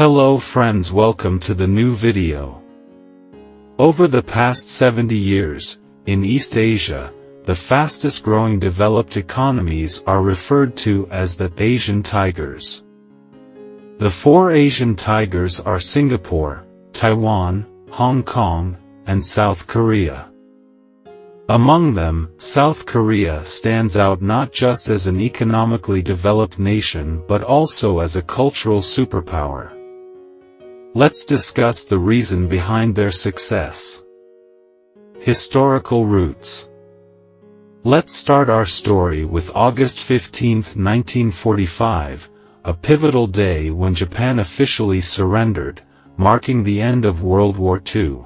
Hello friends, welcome to the new video. Over the past 70 years, in East Asia, the fastest growing developed economies are referred to as the Asian tigers. The four Asian tigers are Singapore, Taiwan, Hong Kong, and South Korea. Among them, South Korea stands out not just as an economically developed nation but also as a cultural superpower. Let's discuss the reason behind their success. Historical roots. Let's start our story with August 15, 1945, a pivotal day when Japan officially surrendered, marking the end of World War II.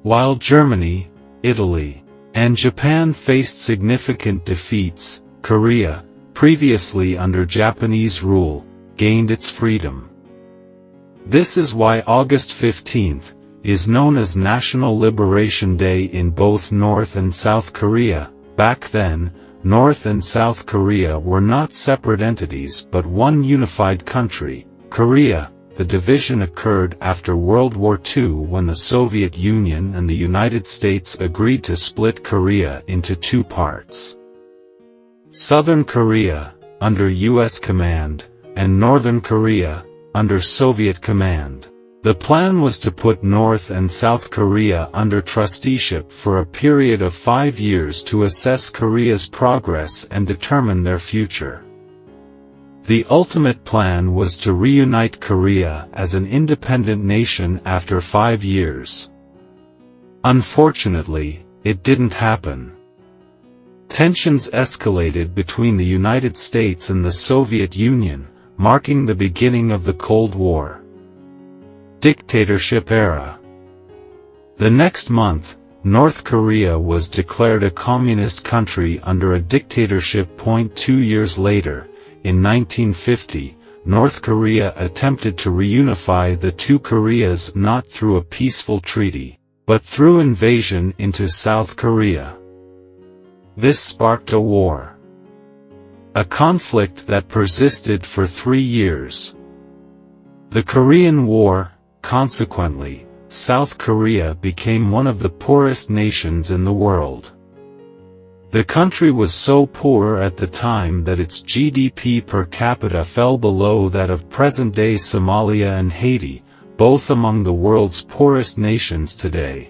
While Germany, Italy, and Japan faced significant defeats, Korea, previously under Japanese rule, gained its freedom. This is why August 15th is known as National Liberation Day in both North and South Korea. Back then, North and South Korea were not separate entities but one unified country, Korea. The division occurred after World War II when the Soviet Union and the United States agreed to split Korea into two parts. Southern Korea, under U.S. command, and Northern Korea, under Soviet command. The plan was to put North and South Korea under trusteeship for a period of 5 years to assess Korea's progress and determine their future. The ultimate plan was to reunite Korea as an independent nation after 5 years. Unfortunately, it didn't happen. Tensions escalated between the United States and the Soviet Union, marking the beginning of the Cold War. Dictatorship era. The next month, North Korea was declared a communist country under a dictatorship. 2 years later, in 1950, North Korea attempted to reunify the two Koreas not through a peaceful treaty, but through invasion into South Korea. This sparked a war. A conflict that persisted for 3 years. The Korean War, consequently, South Korea became one of the poorest nations in the world. The country was so poor at the time that its GDP per capita fell below that of present-day Somalia and Haiti, both among the world's poorest nations today.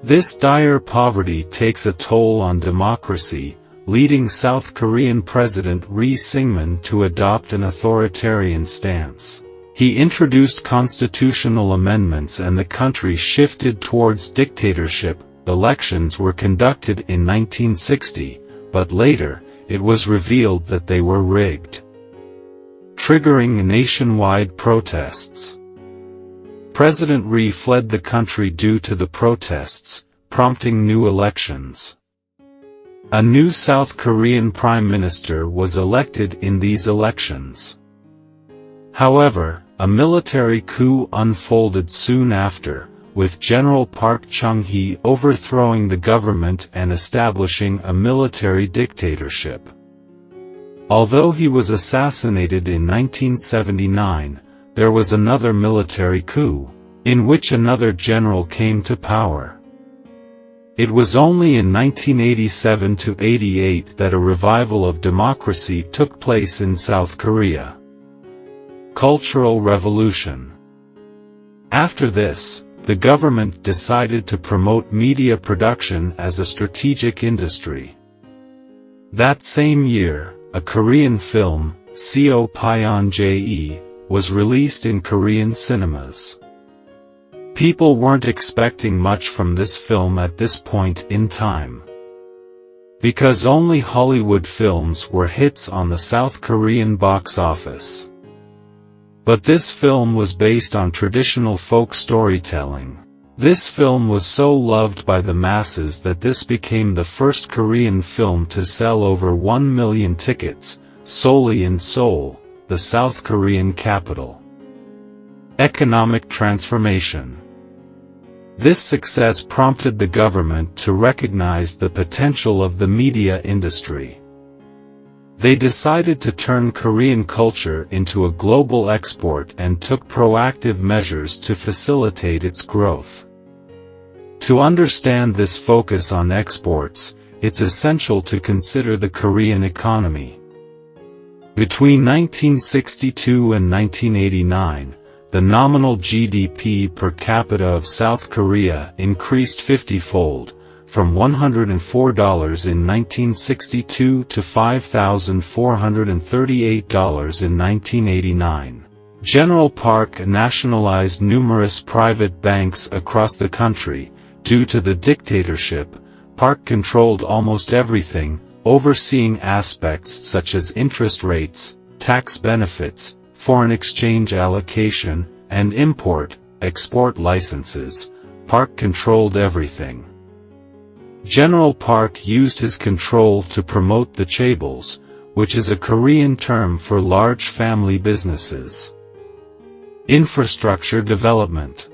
This dire poverty takes a toll on democracy, leading South Korean President Ri Syngman to adopt an authoritarian stance. He introduced constitutional amendments and the country shifted towards dictatorship. Elections were conducted in 1960, but later, it was revealed that they were rigged, triggering nationwide protests. President Ri fled the country due to the protests, prompting new elections. A new South Korean prime minister was elected in these elections. However, a military coup unfolded soon after, with General Park Chung-hee overthrowing the government and establishing a military dictatorship. Although he was assassinated in 1979, there was another military coup, in which another general came to power. It was only in 1987–88 that a revival of democracy took place in South Korea. Cultural Revolution. After this, the government decided to promote media production as a strategic industry. That same year, a Korean film, Seo Pyeon-jae, was released in Korean cinemas. People weren't expecting much from this film at this point in time, because only Hollywood films were hits on the South Korean box office. But this film was based on traditional folk storytelling. This film was so loved by the masses that this became the first Korean film to sell over 1 million tickets, solely in Seoul, the South Korean capital. Economic transformation. This success prompted the government to recognize the potential of the media industry. They decided to turn Korean culture into a global export and took proactive measures to facilitate its growth. To understand this focus on exports, it's essential to consider the Korean economy. Between 1962 and 1989, the nominal GDP per capita of South Korea increased 50-fold, from $104 in 1962 to $5,438 in 1989. General Park nationalized numerous private banks across the country. Due to the dictatorship, Park controlled almost everything, overseeing aspects such as interest rates, tax benefits, foreign exchange allocation, and import-export licenses. Park controlled everything. General Park used his control to promote the chaebols, which is a Korean term for large family businesses. Infrastructure development.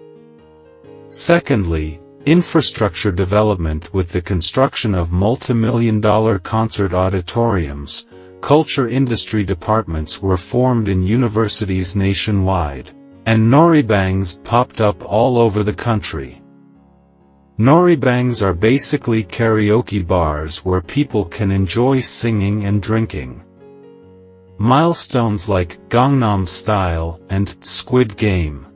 Secondly, infrastructure development with the construction of multi-million-dollar concert auditoriums. Culture industry departments were formed in universities nationwide, and noribangs popped up all over the country. Noribangs are basically karaoke bars where people can enjoy singing and drinking. Milestones like Gangnam Style and Squid Game.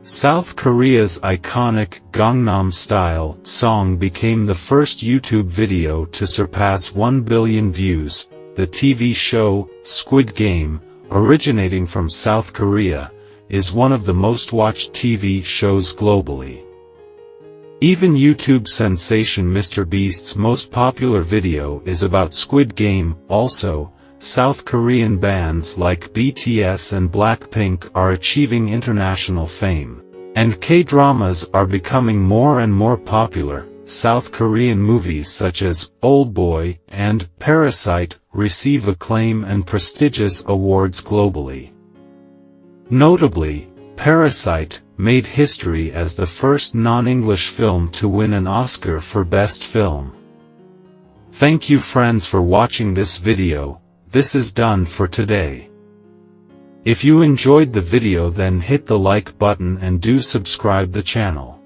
South Korea's iconic Gangnam Style song became the first YouTube video to surpass 1 billion views. The TV show, Squid Game, originating from South Korea, is one of the most watched TV shows globally. Even YouTube sensation MrBeast's most popular video is about Squid Game. Also, South Korean bands like BTS and Blackpink are achieving international fame, and K-dramas are becoming more and more popular. South Korean movies such as Oldboy and Parasite receive acclaim and prestigious awards globally. Notably, Parasite made history as the first non-English film to win an Oscar for Best Film. Thank you friends for watching this video. This is done for today. If you enjoyed the video, then hit the like button and do subscribe the channel.